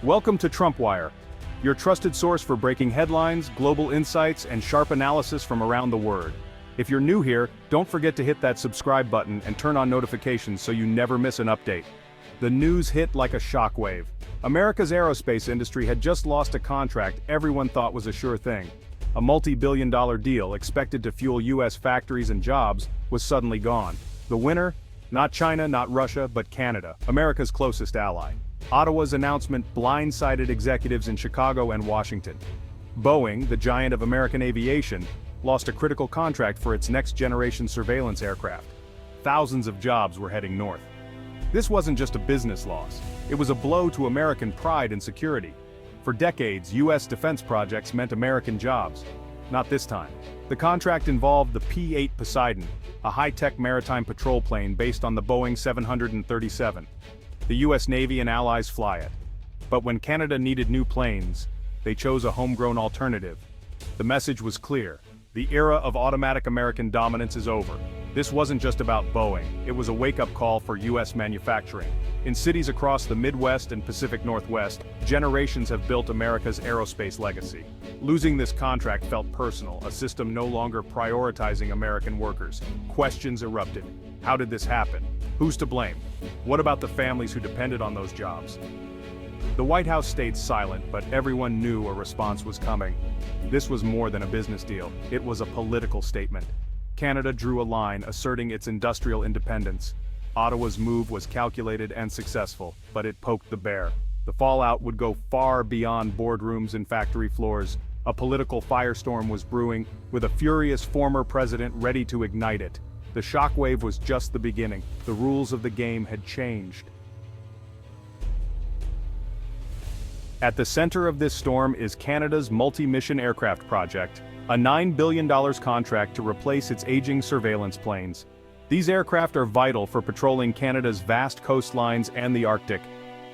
Welcome to TrumpWire, your trusted source for breaking headlines, global insights, and sharp analysis from around the world. If you're new here, don't forget to hit that subscribe button and turn on notifications so you never miss an update. The news hit like a shockwave. America's aerospace industry had just lost a contract everyone thought was a sure thing. A multi-billion-dollar deal expected to fuel U.S. factories and jobs was suddenly gone. The winner? Not China, not Russia, but Canada, America's closest ally. Ottawa's announcement blindsided executives in Chicago and Washington. Boeing, the giant of American aviation, lost a critical contract for its next-generation surveillance aircraft. Thousands of jobs were heading north. This wasn't just a business loss. It was a blow to American pride and security. For decades, U.S. defense projects meant American jobs. Not this time. The contract involved the P-8 Poseidon, a high-tech maritime patrol plane based on the Boeing 737. The U.S. Navy and allies fly it. But when Canada needed new planes, they chose a homegrown alternative. The message was clear. The era of automatic American dominance is over. This wasn't just about Boeing, it was a wake-up call for U.S. manufacturing. In cities across the Midwest and Pacific Northwest, generations have built America's aerospace legacy. Losing this contract felt personal, a system no longer prioritizing American workers. Questions erupted. How did this happen? Who's to blame? What about the families who depended on those jobs? The White House stayed silent, but everyone knew a response was coming. This was more than a business deal, it was a political statement. Canada drew a line, asserting its industrial independence. Ottawa's move was calculated and successful, but it poked the bear. The fallout would go far beyond boardrooms and factory floors. A political firestorm was brewing, with a furious former president ready to ignite it. The shockwave was just the beginning. The rules of the game had changed. At the center of this storm is Canada's multi-mission aircraft project, a $9 billion contract to replace its aging surveillance planes. These aircraft are vital for patrolling Canada's vast coastlines and the Arctic.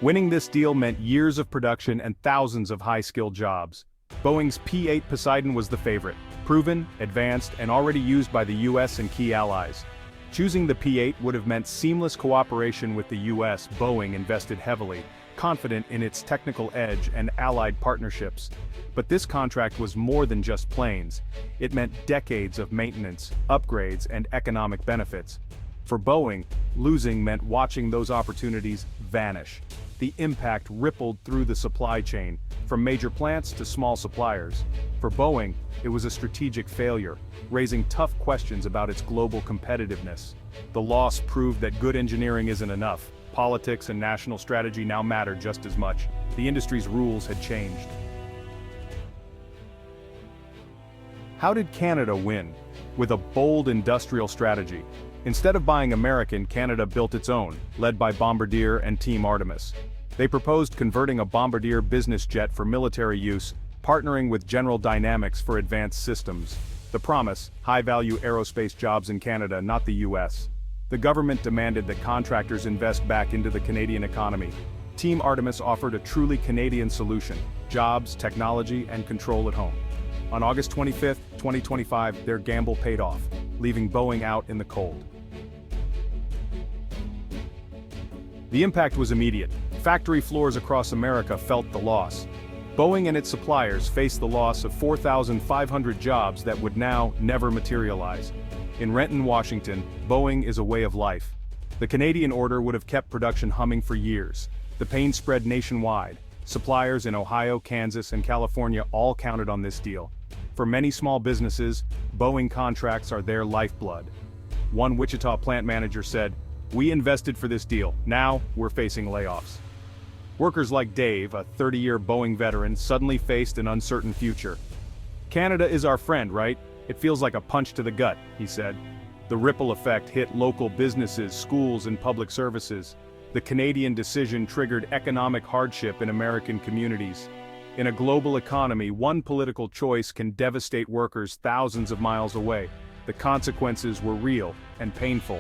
Winning this deal meant years of production and thousands of high-skilled jobs. Boeing's P-8 Poseidon was the favorite, proven, advanced, and already used by the U.S. and key allies. Choosing the P-8 would have meant seamless cooperation with the U.S. Boeing invested heavily, confident in its technical edge and allied partnerships. But this contract was more than just planes. It meant decades of maintenance, upgrades, and economic benefits. For Boeing, losing meant watching those opportunities vanish. The impact rippled through the supply chain, from major plants to small suppliers. For Boeing, it was a strategic failure, raising tough questions about its global competitiveness. The loss proved that good engineering isn't enough. Politics and national strategy now mattered just as much. The industry's rules had changed. How did Canada win? With a bold industrial strategy. Instead of buying American, Canada built its own, led by Bombardier and Team Artemis. They proposed converting a Bombardier business jet for military use, partnering with General Dynamics for advanced systems. The promise: high-value aerospace jobs in Canada, not the U.S. The government demanded that contractors invest back into the Canadian economy. Team Artemis offered a truly Canadian solution: jobs, technology, and control at home. On August 25, 2025, their gamble paid off, leaving Boeing out in the cold. The impact was immediate. Factory floors across America felt the loss. Boeing and its suppliers faced the loss of 4,500 jobs that would now never materialize. In Renton, Washington, Boeing is a way of life. The Canadian order would have kept production humming for years. The pain spread nationwide. Suppliers in Ohio, Kansas, and California all counted on this deal. For many small businesses, Boeing contracts are their lifeblood. One Wichita plant manager said, "We invested for this deal, now we're facing layoffs." Workers like Dave, a 30-year Boeing veteran, suddenly faced an uncertain future. "Canada is our friend, right? It feels like a punch to the gut," he said. The ripple effect hit local businesses, schools, and public services. The Canadian decision triggered economic hardship in American communities. In a global economy, one political choice can devastate workers thousands of miles away. The consequences were real and painful.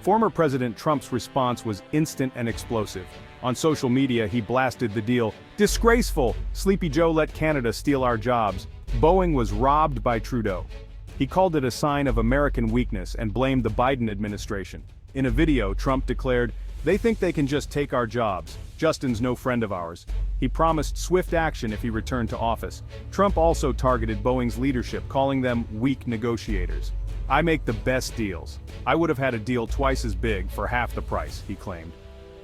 Former President Trump's response was instant and explosive. On social media, he blasted the deal. "Disgraceful! Sleepy Joe let Canada steal our jobs. Boeing was robbed by Trudeau." He called it a sign of American weakness and blamed the Biden administration. In a video, Trump declared, They think they can just take our jobs. Justin's no friend of ours. He promised swift action if he returned to office. Trump also targeted Boeing's leadership, calling them weak negotiators. I make the best deals. I would have had a deal twice as big for half the price, he claimed.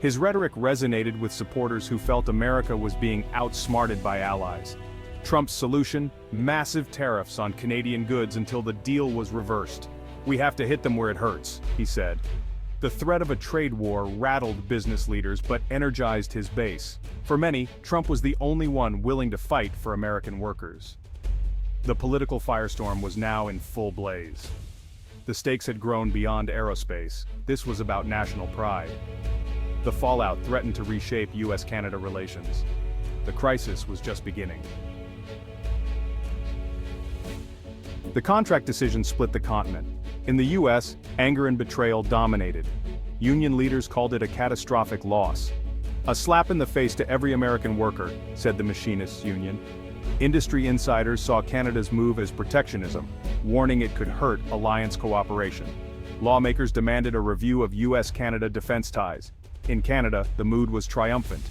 His rhetoric resonated with supporters who felt America was being outsmarted by allies. Trump's solution? Massive tariffs on Canadian goods until the deal was reversed. We have to hit them where it hurts, he said. The threat of a trade war rattled business leaders but energized his base. For many, Trump was the only one willing to fight for American workers. The political firestorm was now in full blaze. The stakes had grown beyond aerospace. This was about national pride. The fallout threatened to reshape US-Canada relations. The crisis was just beginning. The contract decision split the continent. In the US, anger and betrayal dominated. Union leaders called it a catastrophic loss. A slap in the face to every American worker, said the Machinists' Union. Industry insiders saw Canada's move as protectionism, warning it could hurt alliance cooperation. Lawmakers demanded a review of US-Canada defense ties. In Canada, the mood was triumphant.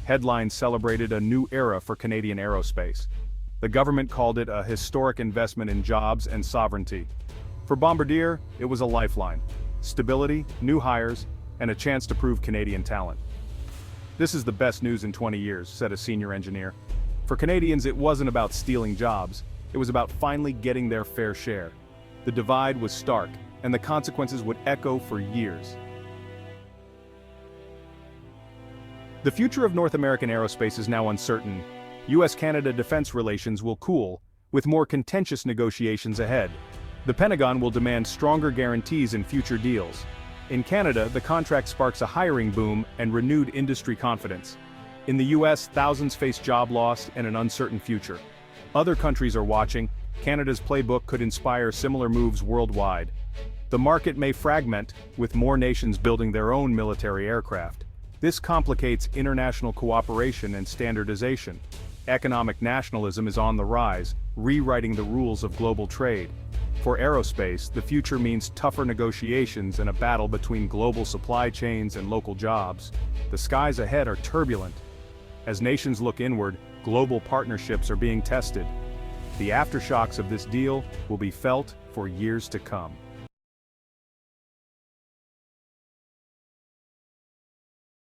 Headlines celebrated a new era for Canadian aerospace. The government called it a historic investment in jobs and sovereignty. For Bombardier, it was a lifeline. Stability, new hires, and a chance to prove Canadian talent. This is the best news in 20 years, said a senior engineer. For Canadians, it wasn't about stealing jobs. It was about finally getting their fair share. The divide was stark, and the consequences would echo for years. The future of North American aerospace is now uncertain. US-Canada defense relations will cool, with more contentious negotiations ahead. The Pentagon will demand stronger guarantees in future deals. In Canada, the contract sparks a hiring boom and renewed industry confidence. In the US, thousands face job loss and an uncertain future. Other countries are watching. Canada's playbook could inspire similar moves worldwide. The market may fragment, with more nations building their own military aircraft. This complicates international cooperation and standardization. Economic nationalism is on the rise, rewriting the rules of global trade. For aerospace, the future means tougher negotiations and a battle between global supply chains and local jobs. The skies ahead are turbulent. As nations look inward, global partnerships are being tested. The aftershocks of this deal will be felt for years to come.